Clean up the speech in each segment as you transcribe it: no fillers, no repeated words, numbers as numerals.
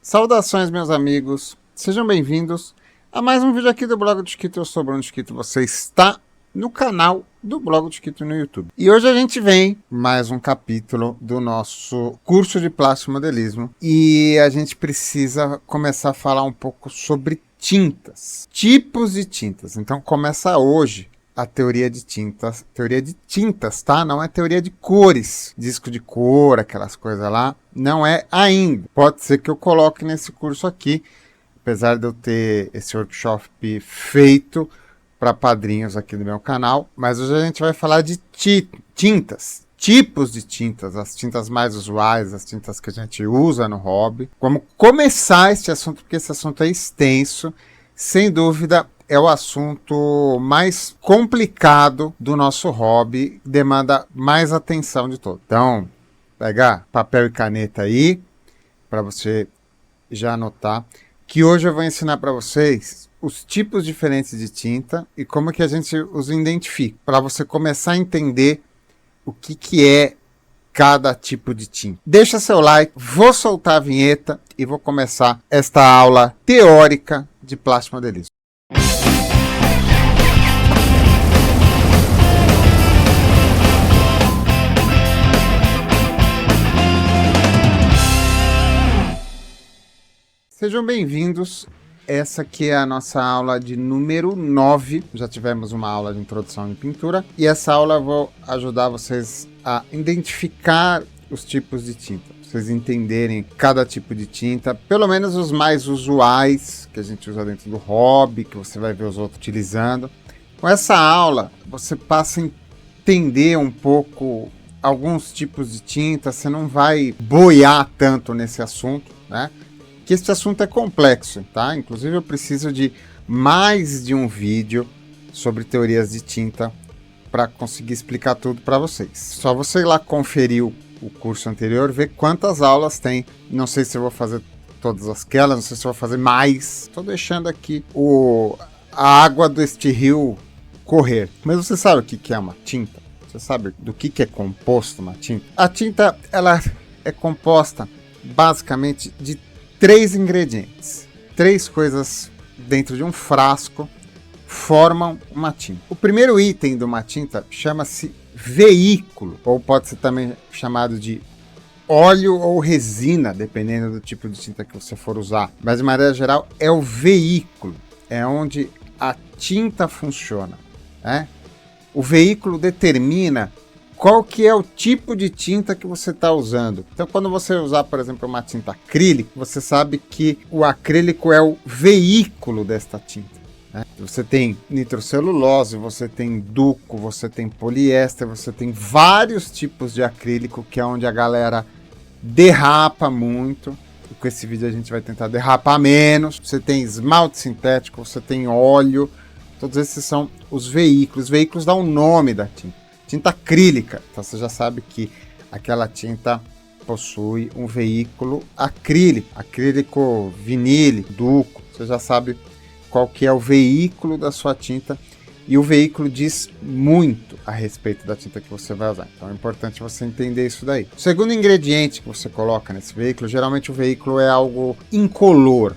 Saudações, meus amigos, sejam bem-vindos a mais um vídeo aqui do Blog do Chiquito. Eu sou o Bruno Chiquito, você está no canal do Blog do Chiquito no YouTube. E hoje a gente vem mais um capítulo do nosso curso de plástico modelismo e a gente precisa começar a falar um pouco sobre tintas, tipos de tintas. Então começa hoje a teoria de tintas, tá? Não é teoria de cores, disco de cor, aquelas coisas lá, não é ainda. Pode ser que eu coloque nesse curso aqui, apesar de eu ter esse workshop feito para padrinhos aqui do meu canal, mas hoje a gente vai falar de tintas, tipos de tintas, as tintas mais usuais, as tintas que a gente usa no hobby. Como começar este assunto, porque esse assunto é extenso, sem dúvida. É o assunto mais complicado do nosso hobby, demanda mais atenção de todos. Então, pegar papel e caneta aí, para você já anotar, que hoje eu vou ensinar para vocês os tipos diferentes de tinta e como que a gente os identifica, para você começar a entender o que é cada tipo de tinta. Deixa seu like, vou soltar a vinheta e vou começar esta aula teórica de plástico modelismo. Sejam bem-vindos, essa aqui é a nossa aula de número 9, já tivemos uma aula de introdução em pintura, e essa aula eu vou ajudar vocês a identificar os tipos de tinta, vocês entenderem cada tipo de tinta, pelo menos os mais usuais, que a gente usa dentro do hobby, que você vai ver os outros utilizando. Com essa aula, você passa a entender um pouco alguns tipos de tinta, você não vai boiar tanto nesse assunto, né? Que este assunto é complexo, tá? Inclusive eu preciso de mais de um vídeo sobre teorias de tinta para conseguir explicar tudo para vocês. Só você ir lá conferir o curso anterior, ver quantas aulas tem. Não sei se eu vou fazer todas aquelas, não sei se eu vou fazer mais. Estou deixando aqui a água deste rio correr. Mas você sabe o que é uma tinta? Você sabe do que é composto uma tinta? A tinta, ela é composta basicamente de 3 ingredientes, 3 coisas dentro de um frasco formam uma tinta. O primeiro item de uma tinta chama-se veículo, ou pode ser também chamado de óleo ou resina, dependendo do tipo de tinta que você for usar. Mas de maneira geral é o veículo, é onde a tinta funciona, né? O veículo determina qual que é o tipo de tinta que você está usando. Então, quando você usar, por exemplo, uma tinta acrílica, você sabe que o acrílico é o veículo desta tinta, né? Você tem nitrocelulose, você tem duco, você tem poliéster, você tem vários tipos de acrílico, que é onde a galera derrapa muito. E com esse vídeo a gente vai tentar derrapar menos. Você tem esmalte sintético, você tem óleo. Todos esses são os veículos. Os veículos dão o nome da tinta. Tinta acrílica, então você já sabe que aquela tinta possui um veículo acrílico vinílico, duco, você já sabe qual que é o veículo da sua tinta e o veículo diz muito a respeito da tinta que você vai usar, então é importante você entender isso daí. O segundo ingrediente que você coloca nesse veículo, geralmente o veículo é algo incolor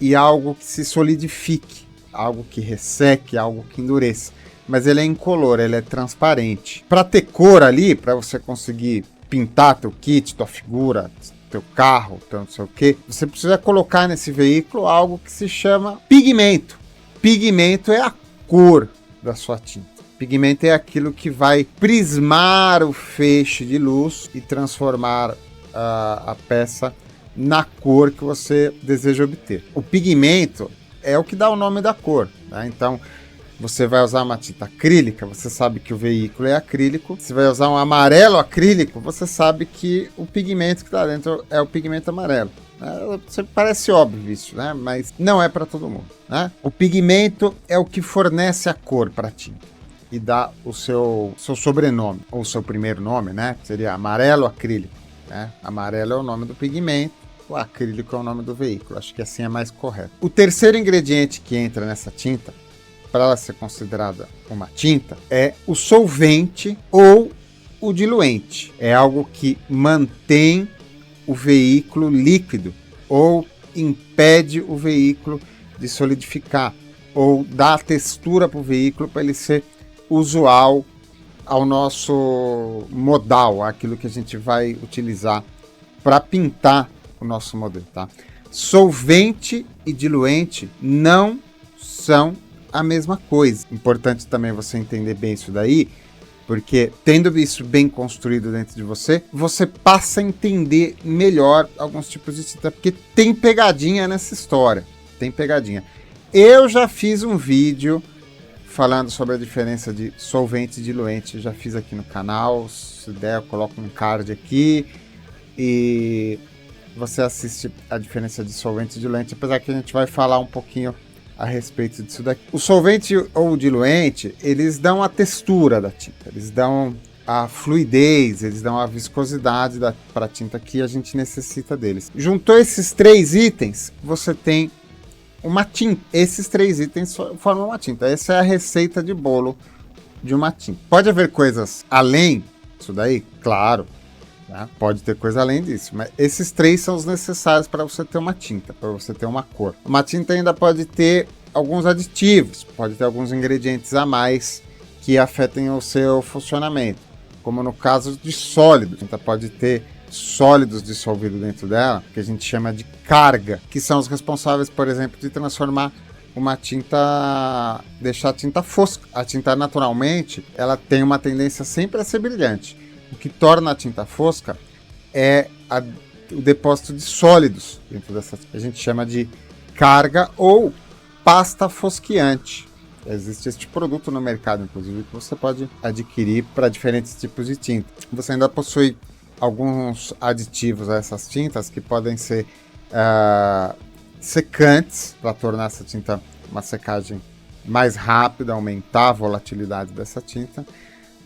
e algo que se solidifique, algo que resseque, algo que endureça. Mas ele é incolor, ele é transparente. Para ter cor ali, para você conseguir pintar teu kit, tua figura, teu carro, teu não sei o que, você precisa colocar nesse veículo algo que se chama pigmento. Pigmento é a cor da sua tinta. Pigmento é aquilo que vai prismar o feixe de luz e transformar a peça na cor que você deseja obter. O pigmento é o que dá o nome da cor, né? Então, você vai usar uma tinta acrílica, você sabe que o veículo é acrílico. Se vai usar um amarelo acrílico, você sabe que o pigmento que está dentro é o pigmento amarelo. Parece óbvio isso, né? Mas não é para todo mundo, né? O pigmento é o que fornece a cor para a tinta e dá o seu sobrenome, ou o seu primeiro nome, né? Seria amarelo acrílico, né? Amarelo é o nome do pigmento, o acrílico é o nome do veículo. Acho que assim é mais correto. O terceiro ingrediente que entra nessa tinta, para ela ser considerada uma tinta, é o solvente ou o diluente. É algo que mantém o veículo líquido ou impede o veículo de solidificar ou dá textura para o veículo para ele ser usual ao nosso modal, aquilo que a gente vai utilizar para pintar o nosso modelo, tá? Solvente e diluente não são a mesma coisa. Importante também você entender bem isso daí, porque tendo isso bem construído dentro de você, você passa a entender melhor alguns tipos de tinta, porque tem pegadinha nessa história, tem pegadinha. Eu já fiz um vídeo falando sobre a diferença de solvente e diluente, já fiz aqui no canal, se der eu coloco um card aqui e você assiste a diferença de solvente e diluente, apesar que a gente vai falar um pouquinho a respeito disso daqui. O solvente ou o diluente, eles dão a textura da tinta, eles dão a fluidez, eles dão a viscosidade para a tinta que a gente necessita deles. Juntou esses 3 itens, você tem uma tinta. Esses 3 itens formam uma tinta. Essa é a receita de bolo de uma tinta. Pode haver coisas além disso daí? Claro. Tá? Pode ter coisa além disso, mas esses 3 são os necessários para você ter uma tinta, para você ter uma cor. Uma tinta ainda pode ter alguns aditivos, pode ter alguns ingredientes a mais que afetem o seu funcionamento, como no caso de sólidos. A tinta pode ter sólidos dissolvidos dentro dela, que a gente chama de carga, que são os responsáveis, por exemplo, de transformar uma tinta, deixar a tinta fosca. A tinta naturalmente, ela tem uma tendência sempre a ser brilhante. O que torna a tinta fosca é o depósito de sólidos dentro dessa. A gente chama de carga ou pasta fosqueante. Existe este produto no mercado, inclusive, que você pode adquirir para diferentes tipos de tinta. Você ainda possui alguns aditivos a essas tintas que podem ser secantes para tornar essa tinta uma secagem mais rápida, aumentar a volatilidade dessa tinta.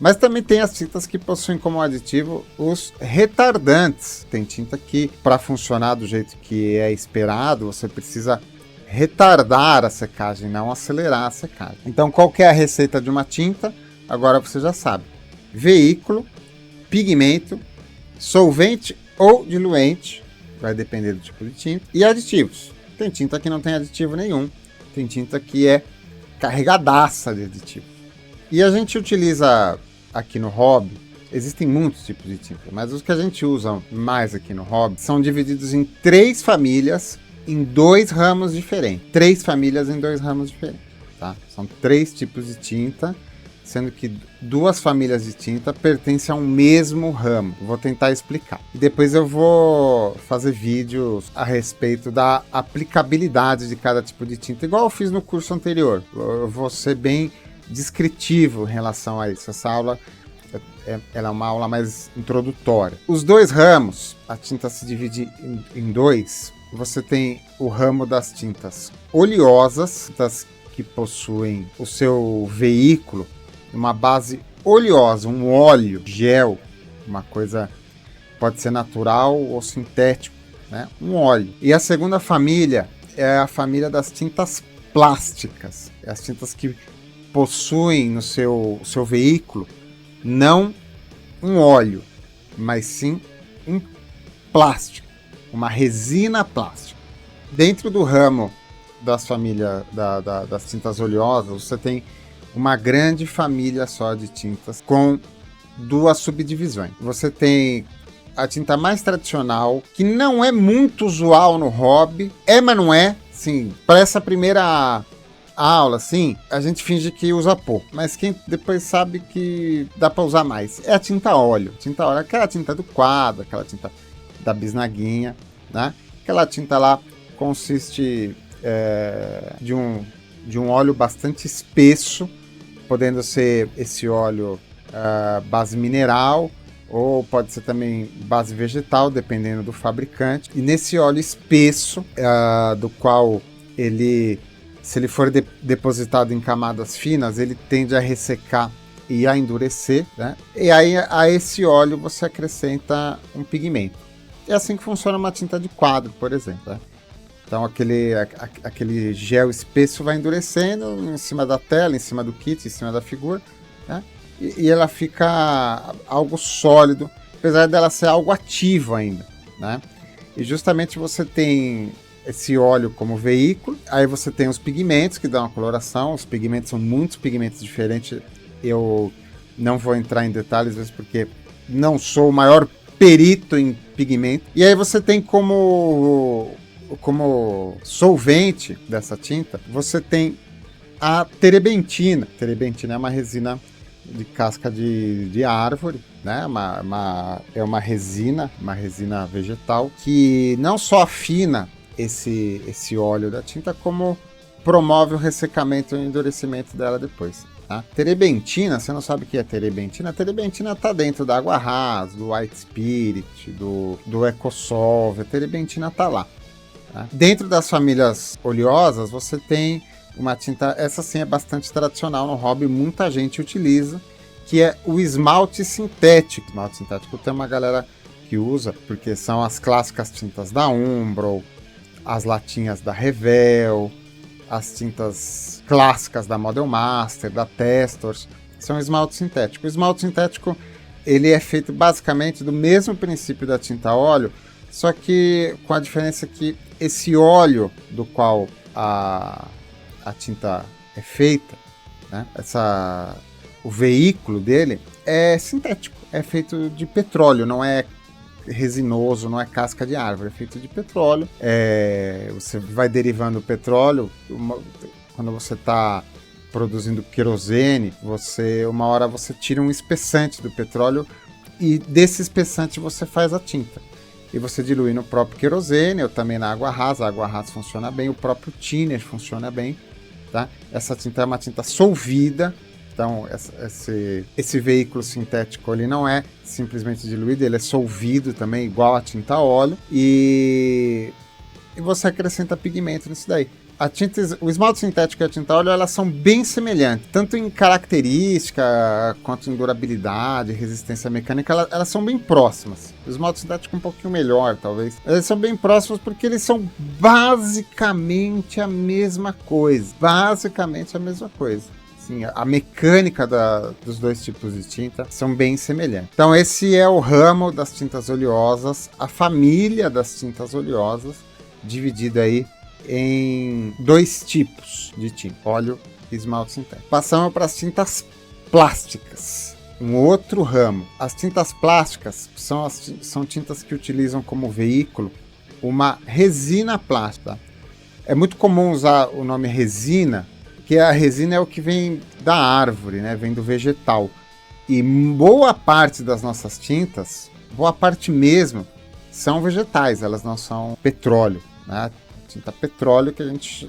Mas também tem as tintas que possuem como aditivo os retardantes. Tem tinta que, para funcionar do jeito que é esperado, você precisa retardar a secagem, não acelerar a secagem. Então, qual que é a receita de uma tinta? Agora você já sabe. Veículo, pigmento, solvente ou diluente, vai depender do tipo de tinta, e aditivos. Tem tinta que não tem aditivo nenhum, tem tinta que é carregadaça de aditivo. E a gente utiliza aqui no hobby, existem muitos tipos de tinta, mas os que a gente usa mais aqui no hobby são divididos em 3 famílias em 2 ramos diferentes. 3 famílias em 2 ramos diferentes, tá? São 3 tipos de tinta, sendo que 2 famílias de tinta pertencem ao mesmo ramo. Vou tentar explicar. E depois eu vou fazer vídeos a respeito da aplicabilidade de cada tipo de tinta, igual eu fiz no curso anterior. Eu vou ser bem descritivo em relação a isso. Essa aula ela é uma aula mais introdutória. Os 2 ramos, a tinta se divide em 2. Você tem o ramo das tintas oleosas, tintas que possuem o seu veículo uma base oleosa, um óleo, gel, uma coisa pode ser natural ou sintético, né? Um óleo. E a segunda família é a família das tintas plásticas, as tintas que possuem no seu veículo não um óleo, mas sim um plástico, uma resina plástica. Dentro do ramo das famílias das tintas oleosas, você tem uma grande família só de tintas com 2 subdivisões. Você tem a tinta mais tradicional, que não é muito usual no hobby, mas não é, sim, para essa primeira aula, sim, a gente finge que usa pouco, mas quem depois sabe que dá para usar mais. É a tinta óleo. Tinta óleo, aquela tinta do quadro, aquela tinta da bisnaguinha, né? Aquela tinta lá consiste de um óleo bastante espesso, podendo ser esse óleo base mineral ou pode ser também base vegetal, dependendo do fabricante. E nesse óleo espesso, do qual ele, se ele for depositado em camadas finas, ele tende a ressecar e a endurecer, né? E aí a esse óleo você acrescenta um pigmento. É assim que funciona uma tinta de quadro, por exemplo, né? Então aquele gel espesso vai endurecendo em cima da tela, em cima do kit, em cima da figura, né? E ela fica algo sólido, apesar dela ser algo ativo ainda, né? E justamente você tem esse óleo como veículo. Aí você tem os pigmentos que dão a coloração. Os pigmentos são muitos pigmentos diferentes. Eu não vou entrar em detalhes, às vezes, porque não sou o maior perito em pigmento. E aí você tem como solvente dessa tinta, você tem a terebentina. Terebentina é uma resina de casca de árvore, né? É uma resina vegetal que não só afina esse óleo da tinta, como promove o ressecamento e o endurecimento dela depois. Tá? Terebentina, você não sabe o que é terebentina? A terebentina está dentro da Água Ras, do White Spirit, do Ecosolve. A terebentina está lá. Tá? Dentro das famílias oleosas, você tem uma tinta, essa sim é bastante tradicional no hobby, muita gente utiliza, que é o esmalte sintético. O esmalte sintético tem uma galera que usa, porque são as clássicas tintas da Umbro, as latinhas da Revel, as tintas clássicas da Model Master, da Testors, são esmalte sintético. O esmalte sintético, ele é feito basicamente do mesmo princípio da tinta óleo, só que com a diferença que esse óleo do qual a tinta é feita, né? O veículo dele é sintético, é feito de petróleo, não é resinoso, não é casca de árvore, é feito de petróleo. Você vai derivando o petróleo, quando você está produzindo querosene, uma hora você tira um espessante do petróleo e desse espessante você faz a tinta. E você dilui no próprio querosene, ou também na água rasa. A água rasa funciona bem, o próprio thinner funciona bem. Tá? Essa tinta é uma tinta solvida, então esse veículo sintético ele não é simplesmente diluído, ele é solvido também, igual a tinta óleo, e você acrescenta pigmento nisso daí. O esmalte sintético e a tinta óleo, elas são bem semelhantes, tanto em característica, quanto em durabilidade, resistência mecânica, elas são bem próximas. O esmalte sintético é um pouquinho melhor, talvez. Eles são bem próximos porque eles são basicamente a mesma coisa. Basicamente a mesma coisa. Sim, a mecânica dos dois tipos de tinta são bem semelhantes. Então esse é o ramo das tintas oleosas, a família das tintas oleosas, dividida aí em dois tipos de tinta, óleo e esmalte sintético. Passamos para as tintas plásticas, um outro ramo. As tintas plásticas são tintas que utilizam como veículo uma resina plástica. É muito comum usar o nome resina, porque a resina é o que vem da árvore, né? Vem do vegetal. E boa parte das nossas tintas, boa parte mesmo, são vegetais, elas não são petróleo, né? Tinta petróleo que a gente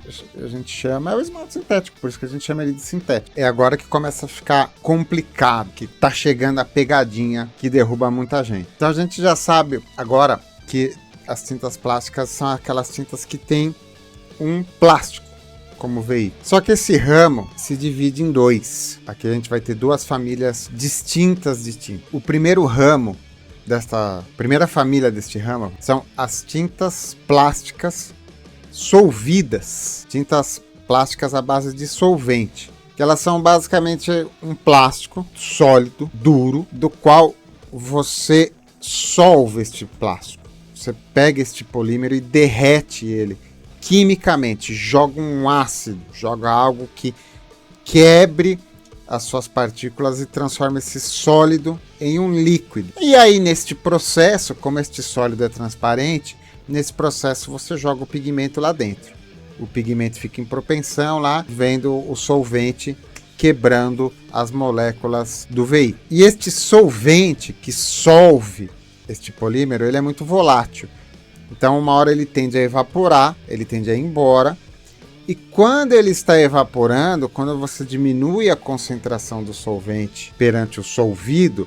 chama é o esmalte sintético, por isso que a gente chama ele de sintético. É agora que começa a ficar complicado, que tá chegando a pegadinha que derruba muita gente. Então a gente já sabe agora que as tintas plásticas são aquelas tintas que tem um plástico como veículo. Só que esse ramo se divide em dois. Aqui a gente vai ter duas famílias distintas de tinta. O primeiro ramo desta primeira família deste ramo são as tintas plásticas solvidas, tintas plásticas à base de solvente, que elas são basicamente um plástico sólido, duro, do qual você solve este plástico. Você pega este polímero e derrete ele quimicamente, joga um ácido, joga algo que quebre as suas partículas e transforma esse sólido em um líquido. E aí, neste processo, como este sólido é transparente, nesse processo você joga o pigmento lá dentro. O pigmento fica em propensão lá, vendo o solvente quebrando as moléculas do veículo. E este solvente que solve este polímero, ele é muito volátil. Então uma hora ele tende a evaporar, ele tende a ir embora. E quando ele está evaporando, quando você diminui a concentração do solvente perante o solvido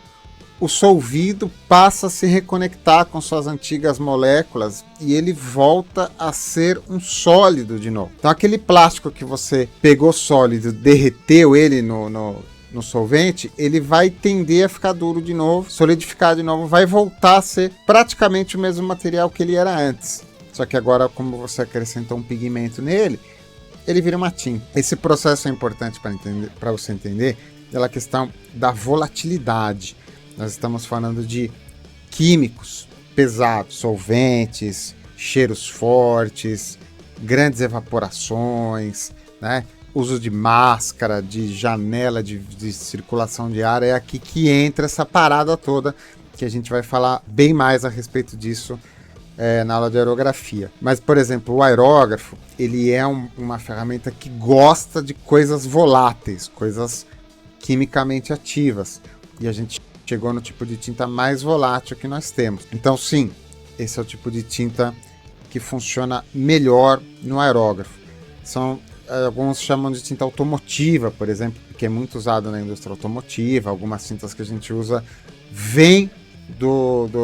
passa a se reconectar com suas antigas moléculas e ele volta a ser um sólido de novo. Então aquele plástico que você pegou sólido, derreteu ele no solvente, ele vai tender a ficar duro de novo, solidificar de novo, vai voltar a ser praticamente o mesmo material que ele era antes. Só que agora, como você acrescentou um pigmento nele, ele vira uma tinta. Esse processo é importante para você entender pela questão da volatilidade. Nós estamos falando de químicos pesados, solventes, cheiros fortes, grandes evaporações, né? Uso de máscara, de janela de circulação de ar, é aqui que entra essa parada toda, que a gente vai falar bem mais a respeito disso na aula de aerografia. Mas, por exemplo, o aerógrafo, ele é uma ferramenta que gosta de coisas voláteis, coisas quimicamente ativas, e a gente chegou no tipo de tinta mais volátil que nós temos. Então, sim, esse é o tipo de tinta que funciona melhor no aerógrafo. Alguns chamam de tinta automotiva, por exemplo, que é muito usado na indústria automotiva. Algumas tintas que a gente usa vêm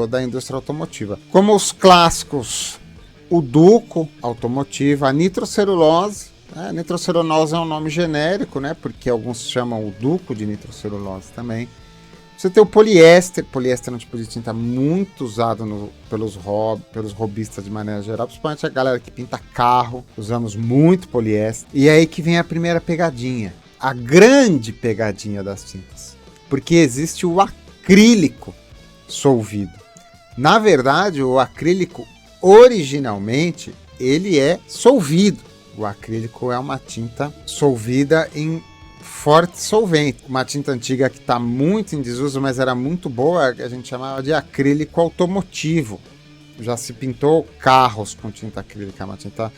da indústria automotiva. Como os clássicos, o Duco automotiva, a nitrocelulose. Nitrocelulose é um nome genérico, né? Porque alguns chamam o Duco de nitrocelulose também. Você tem o poliéster. Poliéster é um tipo de tinta muito usado pelos robistas de maneira geral, principalmente a galera que pinta carro. Usamos muito poliéster. E é aí que vem a primeira pegadinha. A grande pegadinha das tintas. Porque existe o acrílico solvido. Na verdade, o acrílico, originalmente, ele é solvido. O acrílico é uma tinta solvida em forte solvente. Uma tinta antiga que está muito em desuso, mas era muito boa, a gente chamava de acrílico automotivo. Já se pintou carros com tinta acrílica, uma tinta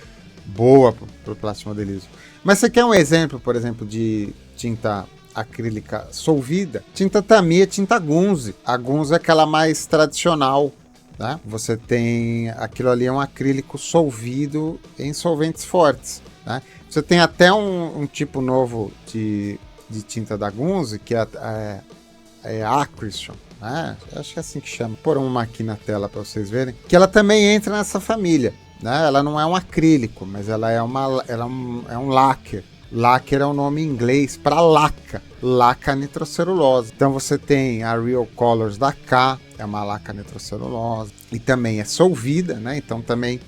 boa para o plástico modelismo. Mas você quer um exemplo, por exemplo, de tinta acrílica solvida? Tinta Tamiya, tinta Gunze. A Gunze é aquela mais tradicional, né? Você tem, aquilo ali é um acrílico solvido em solventes fortes, né? Você tem até um tipo novo de tinta da Gunze, que é Acrison, né? Acho que é assim que chama. Vou pôr uma aqui na tela para vocês verem. Que ela também entra nessa família, né? Ela não é um acrílico, mas ela é um lacquer. Lacquer é o nome em inglês para laca nitrocelulose. Então você tem a Real Colors da K, é uma laca nitrocelulose, e também é solvida, né? Então também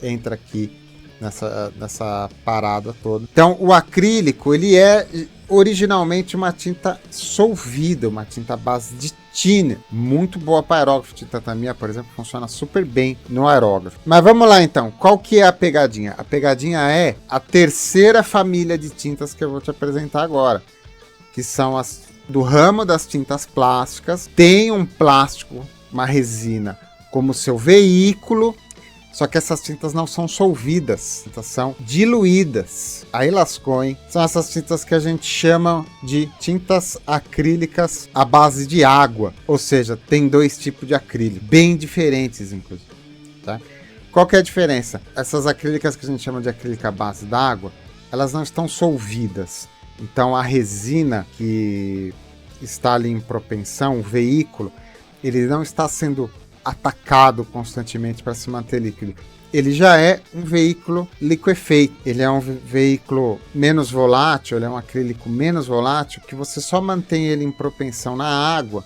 entra aqui nessa parada toda. Então o acrílico, ele é originalmente uma tinta solvida, uma tinta à base de thinner, muito boa para aerógrafo. Tinta Tamiya, por exemplo, funciona super bem no aerógrafo. Mas vamos lá então, qual que é a pegadinha? A pegadinha é a terceira família de tintas que eu vou te apresentar agora, que são as do ramo das tintas plásticas. Tem um plástico, uma resina, como seu veículo. Só que essas tintas não são solvidas, são diluídas. Aí lascou, hein? São essas tintas que a gente chama de tintas acrílicas à base de água. Ou seja, tem dois tipos de acrílico, bem diferentes, inclusive. Tá? Qual que é a diferença? Essas acrílicas que a gente chama de acrílica à base d'água, elas não estão solvidas. Então a resina que está ali em propensão, o veículo, ele não está sendo atacado constantemente para se manter líquido. Ele já é um veículo liquefeito. Ele é um veículo menos volátil, ele é um acrílico menos volátil, que você só mantém ele em propensão na água,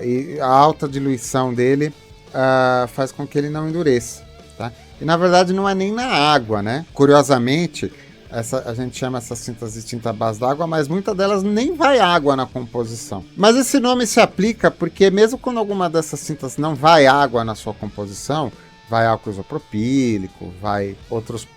e a alta diluição dele faz com que ele não endureça. Tá? E na verdade não é nem na água, né? Curiosamente, a gente chama essas tintas de tinta à base d'água, mas muitas delas nem vai água na composição. Mas esse nome se aplica porque mesmo quando alguma dessas tintas não vai água na sua composição, vai álcool isopropílico, vai outros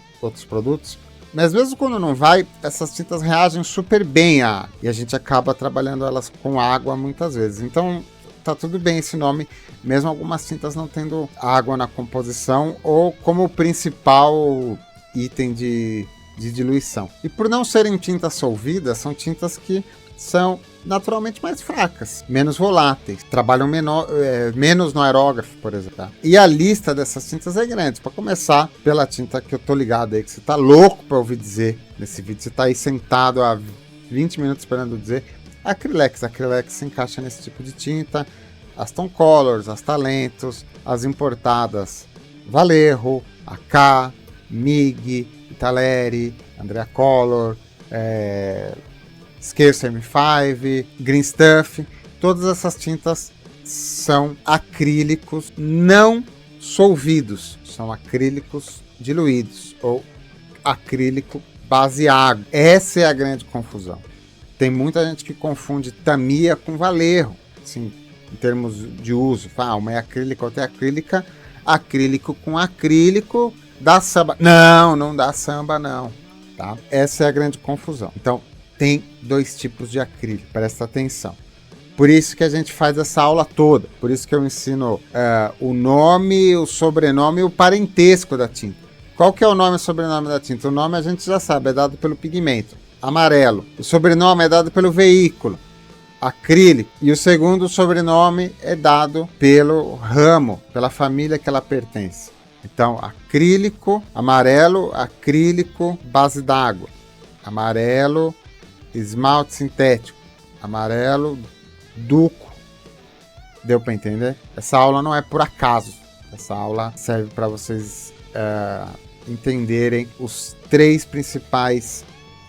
produtos, mas mesmo quando não vai, essas tintas reagem super bem à água, e a gente acaba trabalhando elas com água muitas vezes. Então tá tudo bem esse nome, mesmo algumas tintas não tendo água na composição ou como principal item de diluição. E por não serem tintas solvidas, são tintas que são naturalmente mais fracas, menos voláteis, trabalham menos no aerógrafo, por exemplo. Tá? E a lista dessas tintas é grande. Para começar, pela tinta que eu tô ligado aí, que você tá louco para ouvir dizer nesse vídeo, você tá aí sentado há 20 minutos esperando dizer, Acrylex. Acrylex se encaixa nesse tipo de tinta, as Tom Colors, as Talentos, as importadas Vallejo, AK, MIG, Italeri, Andrea Color, Scarce M5, Green Stuff, todas essas tintas são acrílicos não solvidos, são acrílicos diluídos ou acrílico base água. Essa é a grande confusão. Tem muita gente que confunde Tamiya com Vallejo, assim, em termos de uso. Uma é acrílica, outra é acrílica. acrílico com acrílico dá samba. Não, não dá samba não, tá? Essa é a grande confusão. Então, tem 2 tipos de acrílico, presta atenção. Por isso que a gente faz essa aula toda, por isso que eu ensino o nome, o sobrenome e o parentesco da tinta. Qual que é o nome e o sobrenome da tinta? O nome a gente já sabe, é dado pelo pigmento, amarelo. O sobrenome é dado pelo veículo, acrílico. E o segundo sobrenome é dado pelo ramo, pela família que ela pertence. Então, acrílico, amarelo, acrílico, base d'água. Amarelo, esmalte sintético. Amarelo, duco. Deu para entender? Essa aula não é por acaso. Essa aula serve para vocês entenderem os 3 principais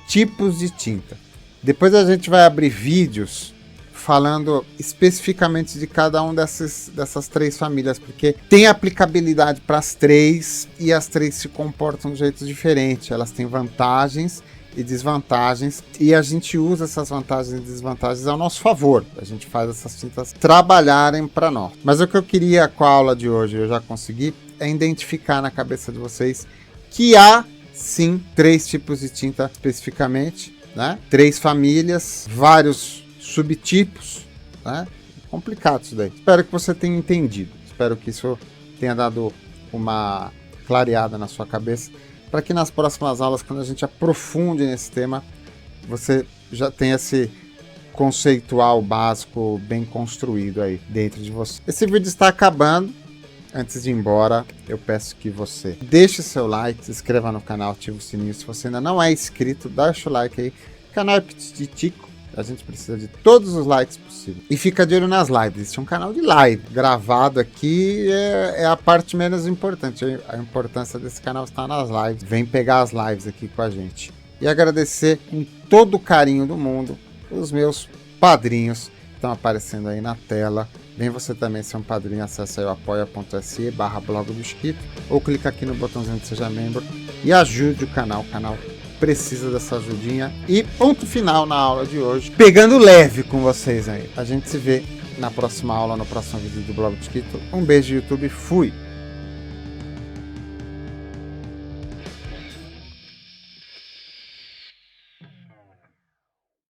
tipos de tinta. Depois a gente vai abrir vídeos falando especificamente de cada um dessas 3 famílias, porque tem aplicabilidade para as 3 e as 3 se comportam de um jeito diferente. Elas têm vantagens e desvantagens e a gente usa essas vantagens e desvantagens ao nosso favor. A gente faz essas tintas trabalharem para nós. Mas o que eu queria com a aula de hoje, eu já consegui, é identificar na cabeça de vocês que há sim 3 tipos de tinta especificamente, né? 3 famílias, vários subtipos, né? Complicado isso daí. Espero que você tenha entendido. Espero que isso tenha dado uma clareada na sua cabeça, para que nas próximas aulas, quando a gente aprofunde nesse tema, você já tenha esse conceitual básico bem construído aí dentro de você. Esse vídeo está acabando. Antes de ir embora, eu peço que você deixe seu like, se inscreva no canal, ative o sininho. Se você ainda não é inscrito, deixa o like aí. O canal é Pititico, a gente precisa de todos os likes possíveis. E fica de olho nas lives. Esse é um canal de live. Gravado aqui é a parte menos importante. A importância desse canal está nas lives. Vem pegar as lives aqui com a gente. E agradecer com todo o carinho do mundo os meus padrinhos que estão aparecendo aí na tela. Vem você também ser um padrinho, acesse aí o apoia.se/blog do Esquito, ou clica aqui no botãozinho de seja membro e ajude o canal. O canal precisa dessa ajudinha. E ponto final na aula de hoje, pegando leve com vocês aí. A gente se vê na próxima aula, no próximo vídeo do Blog do Esquito. Um beijo, YouTube, fui!